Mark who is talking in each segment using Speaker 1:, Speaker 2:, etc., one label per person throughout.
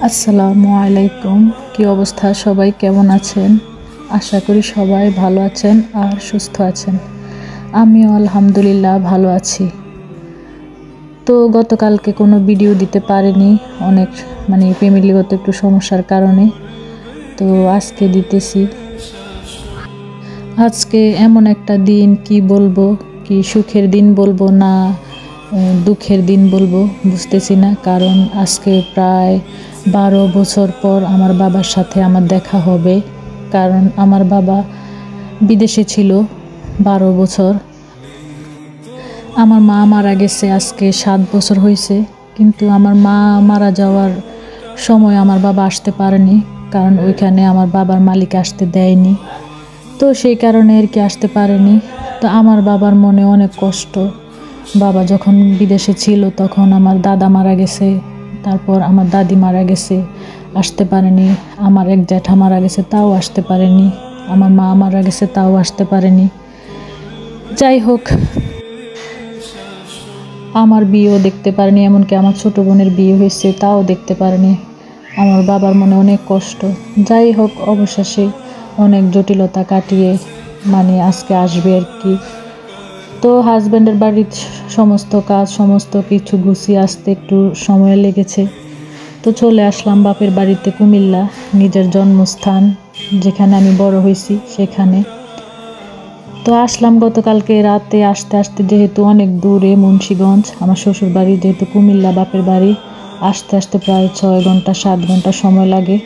Speaker 1: আসসালামু আলাইকুম। কি অবস্থা, সবাই কেমন আছেন? আশা করি সবাই ভালো আছেন আর সুস্থ আছেন। আমিও আলহামদুলিল্লাহ ভালো আছি। তো গতকালকে কোনো ভিডিও দিতে পারিনি, অনেক ফ্যামিলিগত একটু সমস্যার কারণে। তো আজকে দিতেছি। আজকে এমন একটা দিন, কি বলবো, কি সুখের দিন বলবো না দুঃখের দিন বলবো বুঝতেছি না। কারণ আজকে প্রায় 12 বছর পর আমার বাবার সাথে আমার দেখা হবে। কারণ আমার বাবা বিদেশে ছিল 12 বছর। আমার মা মারা গেছে আজকে 7 বছর হয়েছে, কিন্তু আমার মা মারা যাওয়ার সময় আমার বাবা আসতে পারেনি। কারণ ওইখানে আমার বাবার মালিক আসতে দেয়নি, তো সেই কারণে আর কি আসতে পারেনি। তো আমার বাবার মনে অনেক কষ্ট। বাবা যখন বিদেশে ছিল তখন আমার দাদা মারা গেছে, তারপর আমার দাদি মারা গেছে, আসতে পারেনি। আমার এক জ্যাঠা মারা গেছে, তাও আসতে পারেনি। আমার মা মারা গেছে, তাও আসতে পারেনি। যাই হোক, আমার বিয়েও দেখতে পারেনি, এমনকি আমার ছোট বোনের বিয়ে হয়েছে, তাও দেখতে পারেনি। আমার বাবার মনে অনেক কষ্ট। যাই হোক, অবশেষে অনেক জটিলতা কাটিয়ে আজকে আসবে আর কি। তো হাজব্যান্ডের বাড়ির সমস্ত কাজ সমস্ত কিছু গুছিয়ে আসতে একটু সময় লেগেছে। তো চলে আসলাম বাপের বাড়িতে, কুমিল্লা, নিজের জন্মস্থান, যেখানে আমি বড় হয়েছি সেখানে। তো আসলাম গতকালকে রাতে। আসতে আসতে যেহেতু অনেক দূরে মুন্সিগঞ্জ, আমার শ্বশুর বাড়ি যেহেতু কুমিল্লা বাপের বাড়ি, আসতে আসতে প্রায় 6 ঘন্টা 7 ঘন্টা সময় লাগে।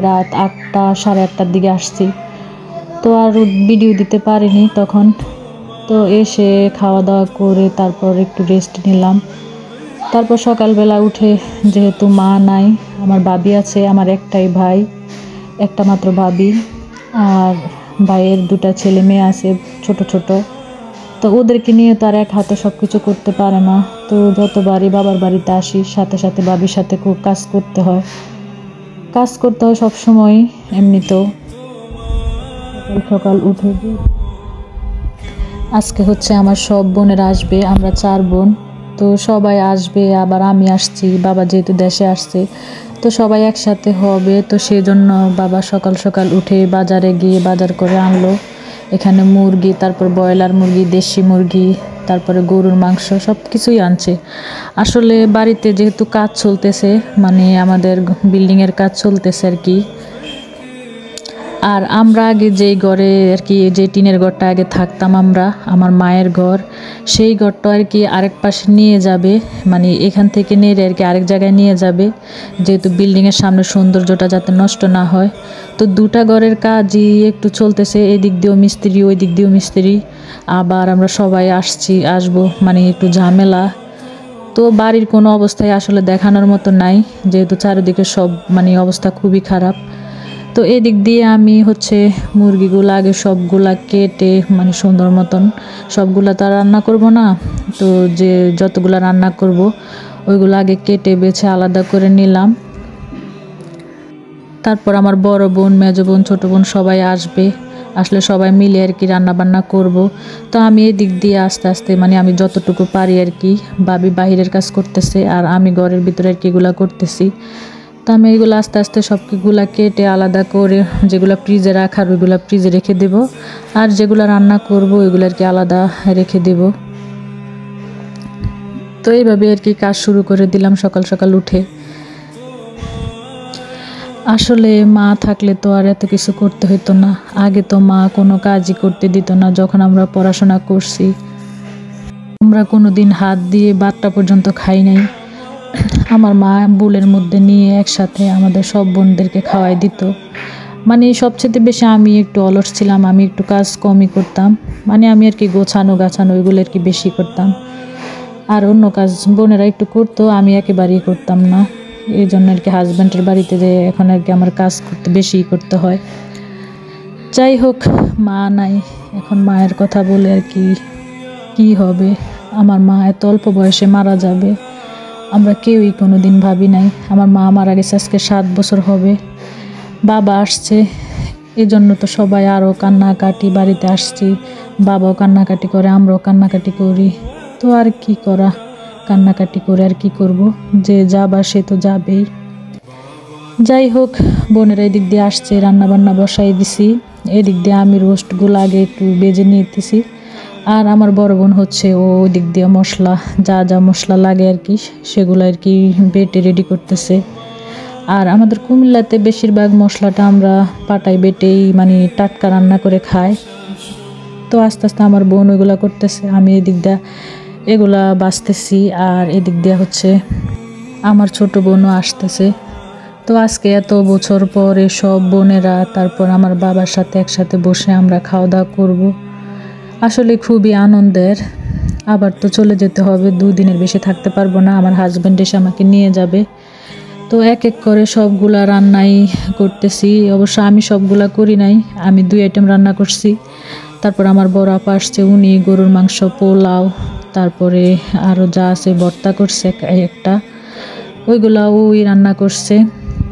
Speaker 1: রাত 8টা 8:30টার দিকে আসছি। তো আর ভিডিও দিতে পারিনি তখন। তো এসে খাওয়া দাওয়া করে তারপর একটু রেস্ট নিলাম। তারপর সকালবেলা উঠে, যেহেতু মা নাই, আমার ভাবি আছে, আমার একটাই ভাই, একটা মাত্র ভাবি, আর ভাইয়ের 2টা ছেলে মেয়ে আছে ছোট ছোট। তো ওদেরকে নিয়ে তো আর এক হাতে সব কিছু করতে পারে না। তো যতবারই বাবার বাড়িতে আসি, সাথে সাথে ভাবির সাথে খুব কাজ করতে হয় সবসময়। এমনিতেও সকাল সকাল উঠে আজকে হচ্ছে আমার সব বোনেরা আসবে, আমরা 4 বোন। তো সবাই আসবে, আবার আমি আসছি, বাবা যেহেতু দেশে আসছে, তো সবাই একসাথে হবে। তো সেই জন্য বাবা সকাল সকাল উঠে বাজারে গিয়ে বাজার করে আনলো। এখানে মুরগি, তারপর ব্রয়লার মুরগি, দেশি মুরগি, তারপরে গরুর মাংস, সব কিছুই আনছে। আসলে বাড়িতে যেহেতু কাজ চলতেছে, আমাদের বিল্ডিংয়ের কাজ চলতেছে আর কি। আর আমরা আগে যেই ঘরে আর কি, যে টিনের ঘরটা আগে থাকতাম আমরা, আমার মায়ের ঘর, সেই ঘরটা আর কি আরেক পাশে নিয়ে যাবে, এখান থেকে নিয়ে আর কি আরেক জায়গায় নিয়ে যাবে, যেহেতু বিল্ডিংয়ের সামনে সৌন্দর্যটা যাতে নষ্ট না হয়। তো 2টা ঘরের কাজই একটু চলতেছে, এদিক দিয়েও মিস্ত্রি, ওই দিক দিয়েও মিস্ত্রি। আবার আমরা সবাই আসবো, একটু ঝামেলা। তো বাড়ির কোনো অবস্থায় আসলে দেখানোর মতো নাই, যেহেতু চারিদিকে সব অবস্থা খুবই খারাপ। তো এদিক দিয়ে আমি হচ্ছে মুরগিগুলো আগে সবগুলা কেটে সুন্দর মতন, সবগুলা তো রান্না করব না, তো যে যতগুলা রান্না করব ওইগুলো আগে কেটে বেছে আলাদা করে নিলাম। তারপর আমার বড় বোন, মেজ বোন, ছোট বোন সবাই আসবে, আসলে সবাই মিলে আর কি রান্না বান্না করব। তো আমি এদিক দিয়ে আস্তে আস্তে আমি যতটুকু পারি আর কি, ভাবি বাহিরের কাজ করতেছে আর আমি ঘরের ভিতরে আর কি এগুলা করতেছি। তো আমি এগুলো আস্তে আস্তে সবগুলা কেটে আলাদা করে, যেগুলো ফ্রিজে রাখার ওইগুলো ফ্রিজে রেখে দেব, আর যেগুলো রান্না করব ওইগুলো আর কি আলাদা রেখে দেব। তো এইভাবে আর কি কাজ শুরু করে দিলাম সকাল সকাল উঠে। আসলে মা থাকলে তো আর এত কিছু করতে হতো না। আগে তো মা কোনো কাজই করতে দিত না। যখন আমরা পড়াশোনা করছি, আমরা কোনোদিন হাত দিয়ে ভাতটা পর্যন্ত খাই নাই। আমার মা বুলের মধ্যে নিয়ে একসাথে আমাদের সব বোনদেরকে খাওয়াই দিত। সবচেয়ে বেশি আমি একটু অলস ছিলাম, আমি একটু কাজ কমই করতাম। আমি আর কি গোছানো গাছানো ওইগুলো আর কি বেশি করতাম, আর অন্য কাজ বোনেরা একটু করতো, আমি একেবারেই করতাম না। এই জন্য আর কি হাজব্যান্ডের বাড়িতে যে এখন আর কি আমার কাজ করতে বেশি করতে হয়। যাই হোক, মা নাই এখন, মায়ের কথা বলে আর কি হবে। আমার মা এত অল্প বয়সে মারা যাবে, আমরা কেউই কোনো দিন ভাবি নাই। আমার মা মারা গেছে আজকে 7 বছর হবে। বাবা আসছে, এই জন্য তো সবাই আরও কান্নাকাটি, বাড়িতে আসছি, বাবাও কান্নাকাটি করে, আমরাও কান্নাকাটি করি। তো আর কি করা, কান্নাকাটি করে আর কি করব, যে যাবার সে তো যাবেই। যাই হোক, বোনেরা এদিক দিয়ে আসছে, রান্না বান্না বসাই দিছি। এদিক দিয়ে আমি রোস্টগুলো আগে একটু বেজে নিতেছি, আর আমার বড় বোন হচ্ছে ও ওই দিক দিয়ে মশলা যা যা মশলা লাগে আর কি সেগুলো আর কি বেটে রেডি করতেছে। আর আমাদের কুমিল্লাতে বেশিরভাগ মশলাটা আমরা পাটায় বেটেই মানে টাটকা রান্না করে খাই। তো আস্তে আস্তে আমার বোন ওইগুলা করতেছে, আমি এদিক দিয়ে এগুলা বাছতেছি। আর এদিক দিয়ে হচ্ছে আমার ছোট বোনও আসতেছে। তো আজকে এত বছর পরে সব বোনেরা তারপর আমার বাবার সাথে একসাথে বসে আমরা খাওয়া দাওয়া করবো, আসলে খুবই আনন্দের। আবার তো চলে যেতে হবে, 2 দিনের বেশি থাকতে পারবো না, আমার হাজব্যান্ড এসে আমাকে নিয়ে যাবে। তো এক এক করে সবগুলা রান্নাই করতেছি। অবশ্য আমি সবগুলা করি নাই, আমি 2 আইটেম রান্না করছি। তারপর আমার বড় আপা আসছে, উনি গরুর মাংস, পোলাও, তারপরে আরও যা আছে ভর্তা করছে একটা, ওইগুলা ওই রান্না করছে।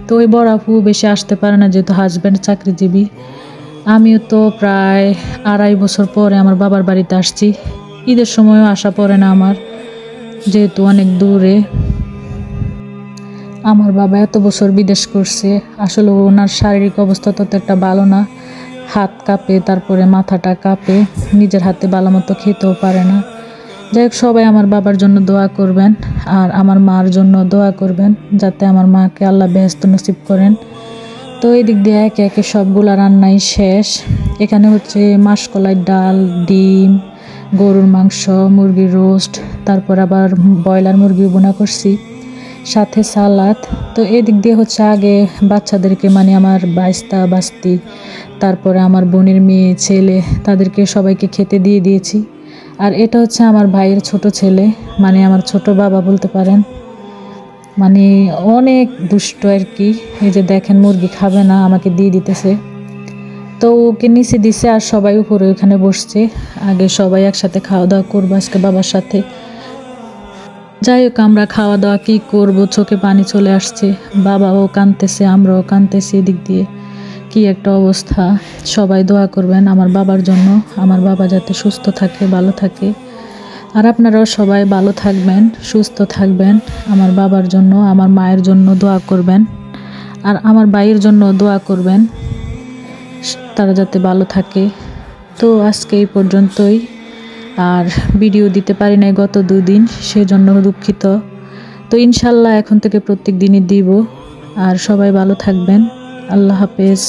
Speaker 1: তো ওই বড় আপু বেশি আসতে পারে না যেহেতু হাজব্যান্ড চাকরিজীবী। আমিও তো প্রায় 2.5 বছর পরে আমার বাবার বাড়িতে আসছি, ঈদের সময়ও আসা পড়ে না আমার, যেহেতু অনেক দূরে। আমার বাবা এত বছর বিদেশ করছে, আসলে ওনার শারীরিক অবস্থা তত একটা ভালো না, হাত কাঁপে, তারপরে মাথাটা কাঁপে, নিজের হাতে ভালো মতো খেতেও পারে না। যাই হোক, সবাই আমার বাবার জন্য দোয়া করবেন, আর আমার মার জন্য দোয়া করবেন যাতে আমার মাকে আল্লাহ বেহেশত নসিব করেন। তো এই দিক দিয়ে একে একে সবগুলা রান্নাই শেষ। এখানে হচ্ছে মাসকলাই ডাল, ডিম, গরুর মাংস, মুরগির রোস্ট, তারপর আবার ব্রয়লার মুরগি বোনা করছি, সাথে সালাদ। তো এদিক দিয়ে হচ্ছে আগে বাচ্চাদেরকে মানে আমার বাইস্তা বাস্তি, তারপরে আমার বোনের মেয়ে ছেলে, তাদেরকে সবাইকে খেতে দিয়ে দিয়েছি। আর এটা হচ্ছে আমার ভাইয়ের ছোট ছেলে, মানে আমার ছোট বাবা বলতে পারেন, মানে অনেক দুষ্ট আর কি। এই যে দেখেন, মুরগি খাবে না, আমাকে দিয়ে দিতেছে। তো ওকে নিচে দিছে আর সবাই উপরে ওখানে বসছে। আগে সবাই একসাথে খাওয়া দাওয়া করবো আজকে বাবার সাথে। যাই হোক, আমরা খাওয়া দাওয়া কী করবো, চোখে পানি চলে আসছে, বাবাও কাঁদতেছে, আমরাও কাঁদতেছি। এদিক দিয়ে কি একটা অবস্থা। সবাই দোয়া করবেন আমার বাবার জন্য, আমার বাবা যাতে সুস্থ থাকে, ভালো থাকে। আর আপনারাও সবাই ভালো থাকবেন, সুস্থ থাকবেন। আমার বাবার জন্য, আমার মায়ের জন্য দোয়া করবেন, আর আমার ভাইয়ের জন্য দোয়া করবেন, তারা যাতে ভালো থাকে। তো আজকে এই পর্যন্তই, আর ভিডিও দিতে পারি নাই গত 2 দিন, সেজন্য দুঃখিত। তো ইনশাল্লাহ এখন থেকে প্রত্যেক দিনই দিব। আর সবাই ভালো থাকবেন, আল্লাহ হাফেজ।